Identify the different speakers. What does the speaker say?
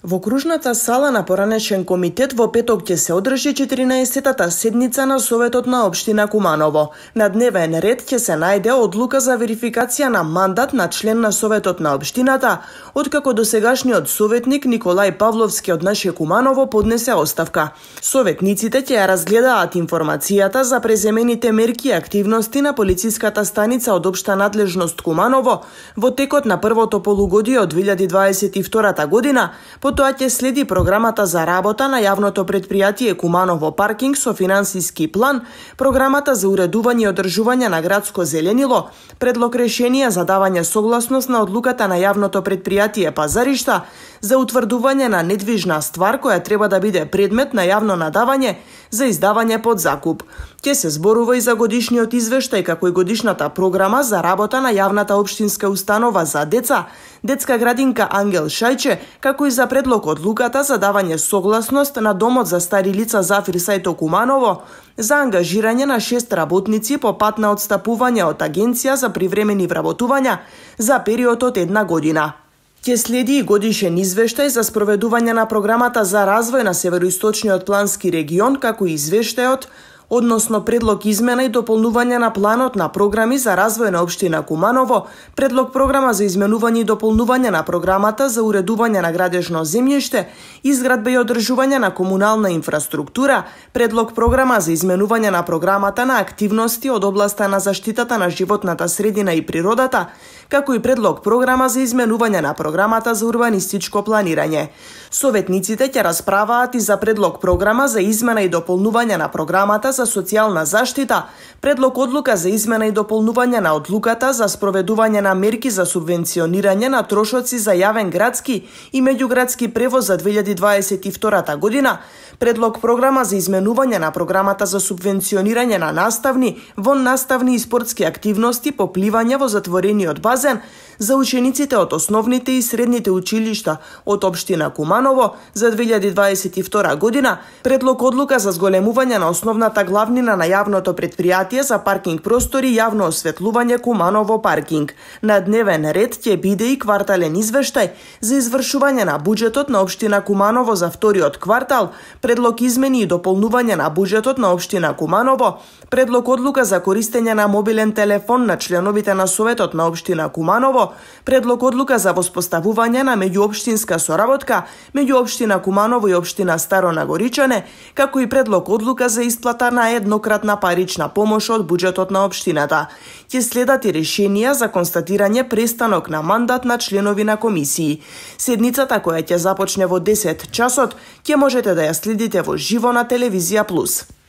Speaker 1: Во окружната сала на поранешен комитет во петок ќе се одржи 14-тата седница на Советот на општина Куманово. На дневен ред ќе се најде одлука за верификација на мандат на член на Советот на општината, откако досегашниот советник Николај Павловски од наше Куманово поднесе оставка. Советниците ќе ја разгледаат информацијата за преземените мерки и активности на полициската станица од општа надлежност Куманово во текот на првото полугодие од 2022 година. Потоа ќе следи програмата за работа на јавното предпријатие Куманово паркинг со финансиски план, програмата за уредување и одржување на градско зеленило, предлог решение за давање согласност на одлуката на јавното предпријатие Пазаришта за утврдување на недвижна ствар која треба да биде предмет на јавно надавање за издавање под закуп. Ќе се зборува и за годишниот извештај како и годишната програма за работа на јавната општинска установа за деца, детска градинка Ангел Шајче, како и за предлог одлуката за давање согласност на домот за стари лица Зафир Сајто Куманово за ангажирање на 6 работници по пат на отстапување од агенција за привремени вработувања за период од 1 година. Ќе следи и годишен извештај за спроведување на програмата за развој на Североисточниот плански регион, како и извештајот односно предлог измена и дополнување на планот на програми за развој на општина Куманово, предлог програма за изменување и дополнување на програмата за уредување на градежно земјиште, изградба и одржување на комунална инфраструктура, предлог програма за изменување на програмата на активности од областа на заштитата на животната средина и природата, како и предлог програма за изменување на програмата за урбанистичко планирање. Советниците ќе расправаат и за предлог програма за измена и дополнување на програмата за социјална заштита, предлог одлука за измена и дополнување на одлуката за спроведување на мерки за субвенционирање на трошоци за јавен градски и меѓуградски превоз за 2022 година, предлог програма за изменување на програмата за субвенционирање на наставни, воннаставни и спортски активности по пливање во затворениот базен за учениците од основните и средните училишта од општина Куманово за 2022 година, предлог одлука за зголемување на основната главнина на јавното предпријатие за паркинг простори и јавно осветлување Куманово паркинг. На дневен ред ќе биде и квартален извештај за извршување на буџетот на општина Куманово за вториот квартал, предлог измени и дополнување на буџетот на општина Куманово, предлог одлука за користење на мобилен телефон на членовите на Советот на општина Куманово, предлог одлука за воспоставување на меѓуопштинска соработка меѓу општина Куманово и општина Старо Нагоричане, како и предлог одлука за исплата на еднократна парична помош од буџетот на општината. Ќе следат и решенија за констатирање престанок на мандат на членови на комисии. Седницата која ќе започне во 10 часот ќе можете да ја следите во живо на Телевизија Плюс.